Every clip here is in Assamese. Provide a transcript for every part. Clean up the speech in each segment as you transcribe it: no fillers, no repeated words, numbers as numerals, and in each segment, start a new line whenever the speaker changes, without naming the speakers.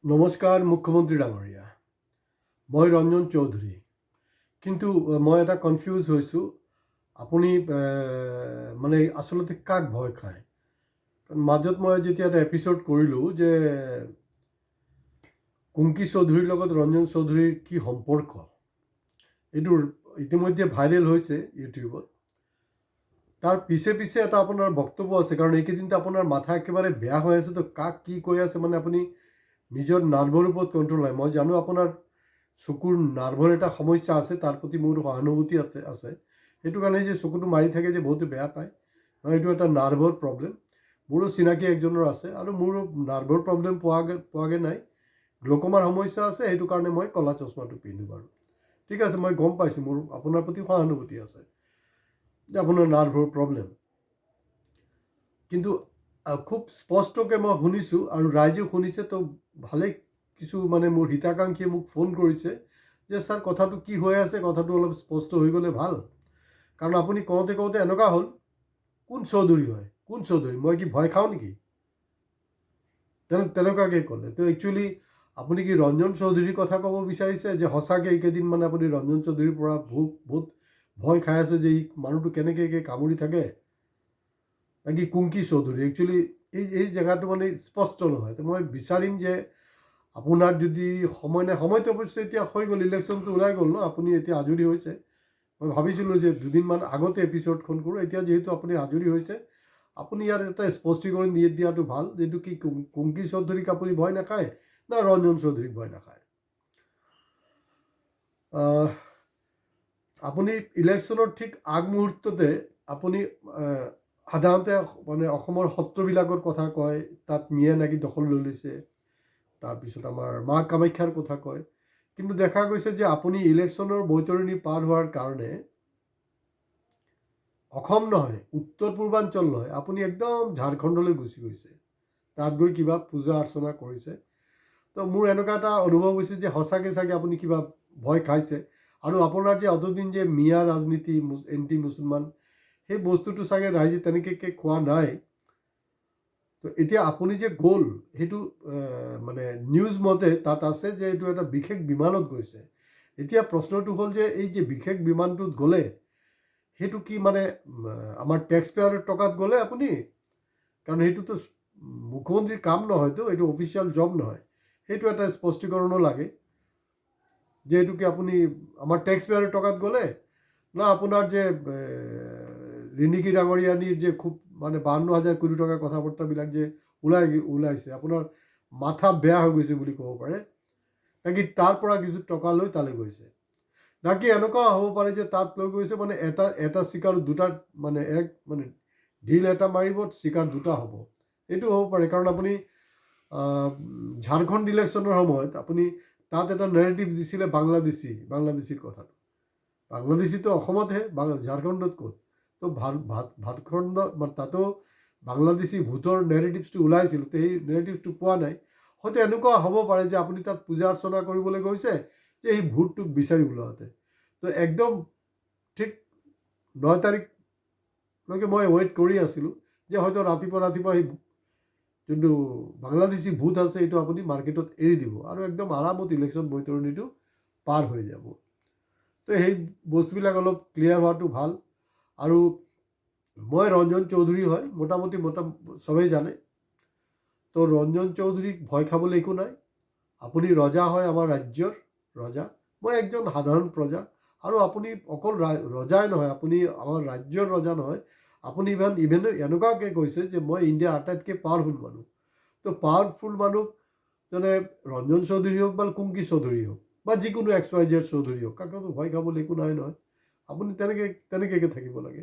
নমস্কাৰ মুখ্যমন্ত্ৰী ডাঙৰীয়া, মই ৰঞ্জন চৌধুৰী। কিন্তু মই এটা কনফিউজ হৈছোঁ, আপুনি মানে আচলতে কাক ভয় খায়? কাৰণ মাজত মই যেতিয়া এটা এপিছ'ড কৰিলোঁ যে কুংকি চৌধুৰীৰ লগত ৰঞ্জন চৌধুৰীৰ কি সম্পৰ্ক, এইটো ইতিমধ্যে ভাইৰেল হৈছে ইউটিউবত। তাৰ পিছে পিছে এটা আপোনাৰ বক্তব্য আছে, কাৰণ এইকেইদিনতে আপোনাৰ মাথা একেবাৰে বেয়া হৈ আছে, তো কাক কি কৈ আছে মানে আপুনি নিজৰ নাৰ্ভৰ ওপৰত কণ্ট্ৰল নাই। মই জানো আপোনাৰ চকুৰ নাৰ্ভৰ এটা সমস্যা আছে, তাৰ প্ৰতি মোৰ সহানুভূতি আছে। সেইটো কাৰণে যে চকুটো মাৰি থাকে যে বহুতে বেয়া পায়, এইটো এটা নাৰ্ভৰ প্ৰব্লেম। মোৰো চিনাকি একজনৰ আছে, আৰু মোৰো নাৰ্ভৰ প্ৰব্লেম পোৱাগৈ নাই, গ্ল'কমাৰ সমস্যা আছে। সেইটো কাৰণে মই ক'লা চশমাটো পিন্ধো বাৰু। ঠিক আছে, মই গম পাইছোঁ, মোৰ আপোনাৰ প্ৰতি সহানুভূতি আছে যে আপোনাৰ নাৰ্ভৰ প্ৰব্লেম। কিন্তু খুব স্পষ্টকৈ মই শুনিছোঁ, আৰু ৰাইজেও শুনিছে, তো ভালেই কিছু মানে মোৰ হিতাকাংক্ষীয়ে মোক ফোন কৰিছে যে ছাৰ কথাটো কি হৈ আছে, কথাটো অলপ স্পষ্ট হৈ গ'লে ভাল। কাৰণ আপুনি কওঁতে কওঁতে এনেকুৱা হ'ল, কোন চৌধুৰী হয়, কোন চৌধুৰী, মই কি ভয় খাওঁ নেকি? তেনেকুৱাকৈ ক'লে। তো একচুৱেলি আপুনি কি ৰঞ্জন চৌধুৰীৰ কথা ক'ব বিচাৰিছে, যে সঁচাকৈ এইকেইদিন মানে আপুনি ৰঞ্জন চৌধুৰীৰ পৰা বহুত ভয় খাই আছে যে এই মানুহটো কেনেকৈ কামুৰি থাকে, নাকি কুংকি চৌধুৰী? একচুৱেলি এই জেগাটো মানে স্পষ্ট নহয়। তো মই বিচাৰিম যে আপোনাৰ যদি সময় নাই, সময়টো অৱশ্যে এতিয়া হৈ গ'ল, ইলেকশ্যনটো ওলাই গ'ল ন, আপুনি এতিয়া আজৰি হৈছে। মই ভাবিছিলোঁ যে দুদিনমান আগতে এপিছ'ডখন কৰোঁ, এতিয়া যিহেতু আপুনি আজৰি হৈছে, আপুনি ইয়াত এটা স্পষ্টীকৰণ দিয়াটো ভাল, যিটো কি কুংকি চৌধুৰীক আপুনি ভয় নাখায় না ৰঞ্জন চৌধুৰীক ভয় নাখায়। আপুনি ইলেকশ্যনৰ ঠিক আগমুহূৰ্ততে আপুনি সাধাৰণতে মানে অসমৰ সত্ৰবিলাকৰ কথা কয়, তাত মিয়া নাকি দখল লৈ লৈছে, তাৰপিছত আমাৰ মা কামাখ্যাৰ কথা কয়। কিন্তু দেখা গৈছে যে আপুনি ইলেকশ্যনৰ বৈতৰণি পাৰ হোৱাৰ কাৰণে অসম নহয়, উত্তৰ পূৰ্বাঞ্চল নহয়, আপুনি একদম ঝাৰখণ্ডলৈ গুচি গৈছে, তাত গৈ কিবা পূজা অৰ্চনা কৰিছে। তো মোৰ এনেকুৱা এটা অনুভৱ হৈছে যে সঁচাকৈ চাগে আপুনি কিবা ভয় খাইছে, আৰু আপোনাৰ যে অতদিন যে মিয়া ৰাজনীতি, এণ্টি মুছলমান, সেই বস্তুটো চাগে ৰাইজে তেনেকৈ খোৱা নাই। তো এতিয়া আপুনি যে গ'ল, সেইটো মানে নিউজ মতে তাত আছে যে এইটো এটা বিশেষ বিমানত গৈছে। এতিয়া প্ৰশ্নটো হ'ল যে এই যে বিশেষ বিমানটোত গ'লে, সেইটো কি মানে আমাৰ টেক্স পেয়াৰৰ টকাত গ'লে আপুনি? কাৰণ সেইটোতো মুখ্যমন্ত্ৰীৰ কাম নহয়তো, এইটো অফিচিয়েল জব নহয়। সেইটো এটা স্পষ্টীকৰণো লাগে যে এইটো কি আপুনি আমাৰ টেক্স পেয়াৰৰ টকাত গ'লে, না আপোনাৰ যে ৰিণিকী ডাঙৰীয়ানীৰ যে খুব মানে 52,000 কোটি টকাৰ কথা বতৰাবিলাক যে ওলাইছে, আপোনাৰ মাথা বেয়া হৈ গৈছে বুলি ক'ব পাৰে, নাকি তাৰ পৰা কিছু টকা লৈ তালৈ গৈছে, নাকি এনেকুৱা হ'ব পাৰে যে তাত লৈ গৈছে মানে এটা চিকাৰ দুটা, মানে মানে ঢিল এটা মাৰিব, চিকাৰ দুটা হ'ব। এইটো হ'ব পাৰে, কাৰণ আপুনি ঝাৰখণ্ড ইলেকশ্যনৰ সময়ত আপুনি তাত এটা নেৰেটিভ দিছিলে বাংলাদেশীৰ কথাটো। বাংলাদেশীটো অসমতহে, ঝাৰখণ্ডত ক'ত? তো ভাৰতখণ্ড তাতো বাংলাদেশী ভোটৰ নেৰেটিভছটো ওলাইছিল, তো সেই নেৰেটিভটো পোৱা নাই। হয়তো এনেকুৱা হ'ব পাৰে যে আপুনি তাত পূজা অৰ্চনা কৰিবলৈ গৈছে যে সেই ভোটটোক বিচাৰি ওলাওঁতে। তো একদম ঠিক 9 তাৰিখলৈকে মই ৱেইট কৰি আছিলোঁ যে হয়তো ৰাতিপুৱা সেই যোনটো বাংলাদেশী ভোট আছে এইটো আপুনি মাৰ্কেটত এৰি দিব, আৰু একদম আৰামত ইলেকশ্যন বৈতৰণিটো পাৰ হৈ যাব। তো সেই বস্তুবিলাক অলপ ক্লিয়াৰ হোৱাটো ভাল। আৰু মই ৰঞ্জন চৌধুৰী হয়, মোটামুটি চবেই জানে। তো ৰঞ্জন চৌধুৰীক ভয় খাবলৈ একো নাই। আপুনি ৰজা হয়, আমাৰ ৰাজ্যৰ ৰজা, মই একজন সাধাৰণ প্ৰজা। আৰু আপুনি অকল ৰজাই নহয়, আপুনি আমাৰ ৰাজ্যৰ ৰজা নহয়, আপুনি ইভেন এনেকুৱাকৈ কৈছে যে মই ইণ্ডিয়াৰ আটাইতকৈ পাৱাৰফুল মানুহ। তো পাৱাৰফুল মানুহ যেনে ৰঞ্জন চৌধুৰী হওক বা কুংকি চৌধুৰী হওক বা যিকোনো XYZ চৌধুৰী হওক, কাকতো ভয় খাবলৈ একো নাই নহয়। আপুনি তেনেকৈ থাকিব লাগে।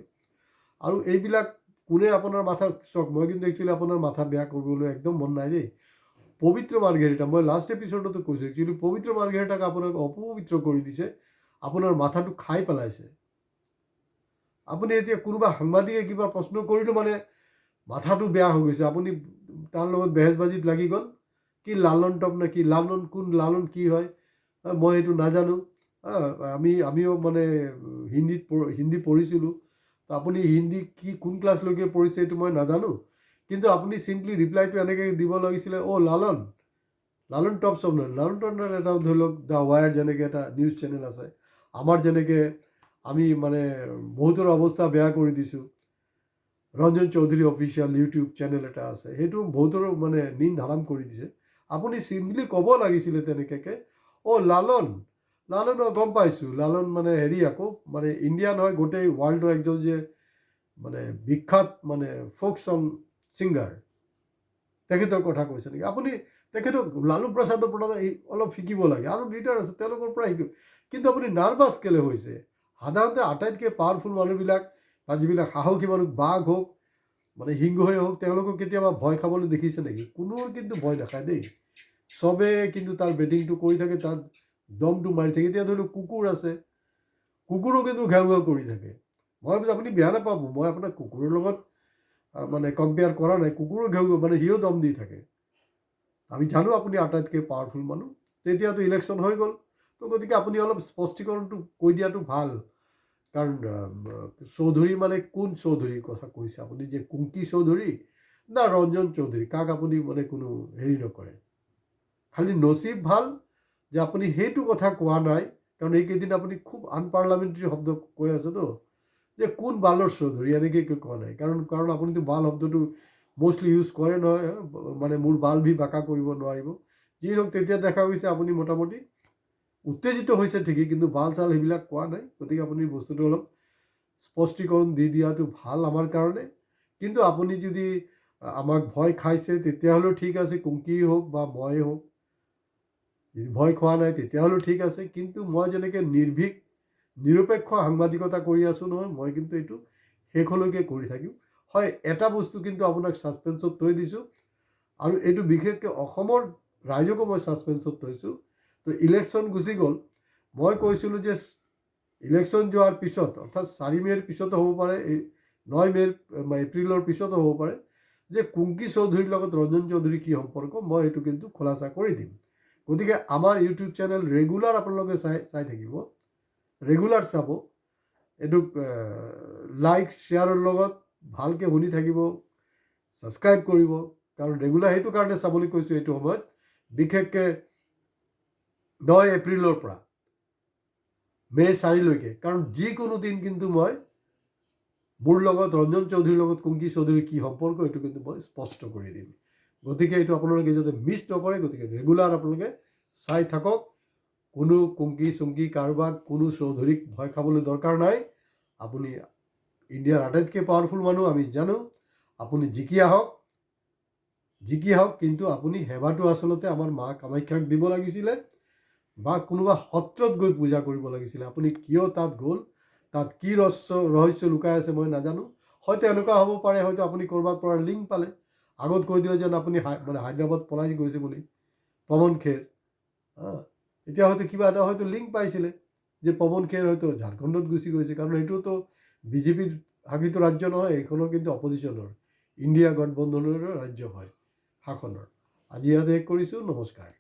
আৰু এইবিলাক কোনে আপোনাৰ মাথা চাওক, মই কিন্তু একচুৱেলি আপোনাৰ মাথা বেয়া কৰিবলৈ একদম মন নাই দেই। পবিত্ৰ মাৰ্ঘেৰিটা, মই লাষ্ট এপিছ'ডতো কৈছোঁ, একচুৱেলি পবিত্ৰ মাৰ্ঘেৰিটাক আপোনাক অপবিত্ৰ কৰি দিছে, আপোনাৰ মাথাটো খাই পেলাইছে। আপুনি এতিয়া কোনোবা সাংবাদিকে কিবা প্ৰশ্ন কৰিলেও মানে মাথাটো বেয়া হৈ গৈছে, আপুনি তাৰ লগত বেহেজবাজিত লাগি গ'ল। কি লালন টপ নে কি, কোন লালন কি হয় মই এইটো নাজানো। আমিও মানে হিন্দী পঢ়িছিলোঁ, তো আপুনি হিন্দী কোন ক্লাছলৈকে পঢ়িছে এইটো মই নাজানো। কিন্তু আপুনি চিম্পলি ৰিপ্লাইটো এনেকৈ দিব লাগিছিলে, অ' লালন, লালন টপ চব নহয়, লালন টপৰ এটা ধৰি লওক দ্য ৱায়াৰ যেনেকৈ এটা নিউজ চেনেল আছে, আমাৰ যেনেকৈ আমি মানে বহুতৰ অৱস্থা বেয়া কৰি দিছোঁ, Ranjan Choudhury official YouTube channel এটা আছে, সেইটো বহুতৰ মানে নিন ধাৰাম কৰি দিছে। আপুনি চিম্পলি ক'ব লাগিছিলে তেনেকৈ, অ' লালন গম পাইছোঁ, লালন মানে হেৰি আকৌ মানে ইণ্ডিয়া নহয় গোটেই ৱৰ্ল্ডৰ একজন যে মানে বিখ্যাত মানে ফ'ক চং ছিংগাৰ, তেখেতৰ কথা কৈছে নেকি আপুনি? তেখেতক লালু প্ৰসাদৰ পৰা অলপ শিকিব লাগে, আৰু লিডাৰ আছে তেওঁলোকৰ পৰা শিকিব। কিন্তু আপুনি নাৰ্ভাছ কেলৈ হৈছে? সাধাৰণতে আটাইতকৈ পাৱাৰফুল মানুহবিলাক বা যিবিলাক সাহসী মানুহ, বাঘ হওক মানে সিংহই হওক, তেওঁলোকক কেতিয়াবা ভয় খাবলৈ দেখিছে নেকি? কোনোৰ কিন্তু ভয় নাখায় দেই, চবে কিন্তু তাৰ বেটিংটো কৰি থাকে, তাৰ দমটো মাৰি থাকে। এতিয়া ধৰি লওক কুকুৰ আছে, কুকুৰো কিন্তু ঘেউ ঘেউ কৰি থাকে। মই ভাবিছোঁ আপুনি বেয়া নাপাব, মই আপোনাক কুকুৰৰ লগত মানে কম্পেয়াৰ কৰা নাই, কুকুৰো ঘেউ ঘেউ মানে সিও দম দি থাকে। আমি জানো আপুনি আটাইতকৈ পাৱাৰফুল মানুহ, তেতিয়াতো ইলেকশ্যন হৈ গ'ল। তো গতিকে আপুনি অলপ স্পষ্টীকৰণটো কৈ দিয়াটো ভাল। কাৰণ চৌধুৰী মানে কোন চৌধুৰীৰ কথা কৈছে আপুনি? যে কুংকি চৌধুৰী না ৰঞ্জন চৌধুৰী, কাক আপুনি মানে কোনো হেৰি নকৰে। খালি নচিব ভাল যে আপুনি সেইটো কথা কোৱা নাই, কাৰণ এইকেইদিন আপুনি খুব আনপাৰ্লামেণ্টাৰী শব্দ কৈ আছেতো, যে কোন বালৰ চৌধুৰী এনেকৈ কোৱা নাই। কাৰণ আপুনিতো বাল শব্দটো মষ্টলি ইউজ কৰে নহয়, মানে মোৰ বাল ভি বাঁকা কৰিব নোৱাৰিব। যি হওক, তেতিয়া দেখা গৈছে আপুনি মোটামুটি উত্তেজিত হৈছে ঠিকেই, কিন্তু বাল চাল সেইবিলাক কোৱা নাই। গতিকে আপুনি বস্তুটো অলপ স্পষ্টীকৰণ দি দিয়াটো ভাল আমাৰ কাৰণে। কিন্তু আপুনি যদি আমাক ভয় খাইছে তেতিয়াহ'লেও ঠিক আছে, কুংকি হওক বা ময়ে হওক, যদি ভয় খোৱা নাই তেতিয়াহ'লেও ঠিক আছে। কিন্তু মই যেনেকৈ নিৰ্ভীক নিৰপেক্ষ সাংবাদিকতা কৰি আছোঁ নহয়, মই কিন্তু এইটো শেষলৈকে কৰি থাকিম। হয়, এটা বস্তু কিন্তু আপোনাক ছাছপেন্সত থৈ দিছোঁ, আৰু এইটো বিশেষকৈ অসমৰ ৰাইজকো মই ছাছপেন্সত থৈছোঁ। তো ইলেকশ্যন গুচি গ'ল, মই কৈছিলোঁ যে ইলেকশ্যন যোৱাৰ পিছত, অৰ্থাৎ 4 মে'ৰ পিছতো হ'ব পাৰে, 9 মে'ৰ এপ্ৰিলৰ পিছতো হ'ব পাৰে, যে কুংকি চৌধুৰীৰ লগত ৰঞ্জন চৌধুৰীৰ কি সম্পৰ্ক, মই এইটো কিন্তু খোলাচা কৰি দিম। গতিকে আমাৰ ইউটিউব চেনেল ৰেগুলাৰ আপোনালোকে চাই থাকিব, ৰেগুলাৰ চাব। এইটোক লাইক শ্বেয়াৰৰ লগত ভালকৈ শুনি থাকিব, ছাবস্ক্ৰাইব কৰিব। কাৰণ ৰেগুলাৰ সেইটো কাৰণে চাবলৈ কৈছোঁ এইটো সময়ত, বিশেষকৈ 9 এপ্ৰিলৰ পৰা মে' 4লৈকে। কাৰণ যিকোনো দিন কিন্তু মই মোৰ লগত ৰঞ্জন চৌধুৰীৰ লগত কুংকি চৌধুৰীৰ কি সম্পৰ্ক, এইটো কিন্তু মই স্পষ্ট কৰি দিম। গতিকে এইটো আপোনালোকে যাতে মিছ নকৰে, গতিকে ৰেগুলাৰ আপোনালোকে চাই থাকক। কোনো কুংকি চুংকি কাৰোবাক কোনো চৌধুৰীক ভয় খাবলৈ দৰকাৰ নাই। আপুনি ইণ্ডিয়াৰ আটাইতকৈ পাৱাৰফুল মানুহ, আমি জানো। আপুনি জিকি আহক, কিন্তু আপুনি সেৱাটো আচলতে আমাৰ মা কামাখ্যাক দিব লাগিছিলে, বা কোনোবা সত্ৰত গৈ পূজা কৰিব লাগিছিলে। আপুনি কিয় তাত গ'ল, তাত কি ৰহস্য লুকাই আছে মই নাজানো। হয়তো এনেকুৱা হ'ব পাৰে, হয়তো আপুনি ক'ৰবাৰ পৰা লিংক পালে, আগত কৈ দিলে যেন আপুনি মানে হায়দৰাবাদ পলাই গৈছে বুলি, পৱন খেৰ। এতিয়া হয়তো কিবা এটা হয়তো লিংক পাইছিলে যে পৱন খেৰ হয়তো ঝাৰখণ্ডত গুচি গৈছে, কাৰণ এইটোতো বিজেপিৰ শাসিত ৰাজ্য নহয়, এইখনো কিন্তু অপজিশ্যনৰ ইণ্ডিয়া গঠবন্ধনৰ ৰাজ্য হয়, শাসনৰ। আজি ইয়াতে শেষ কৰিছোঁ, নমস্কাৰ।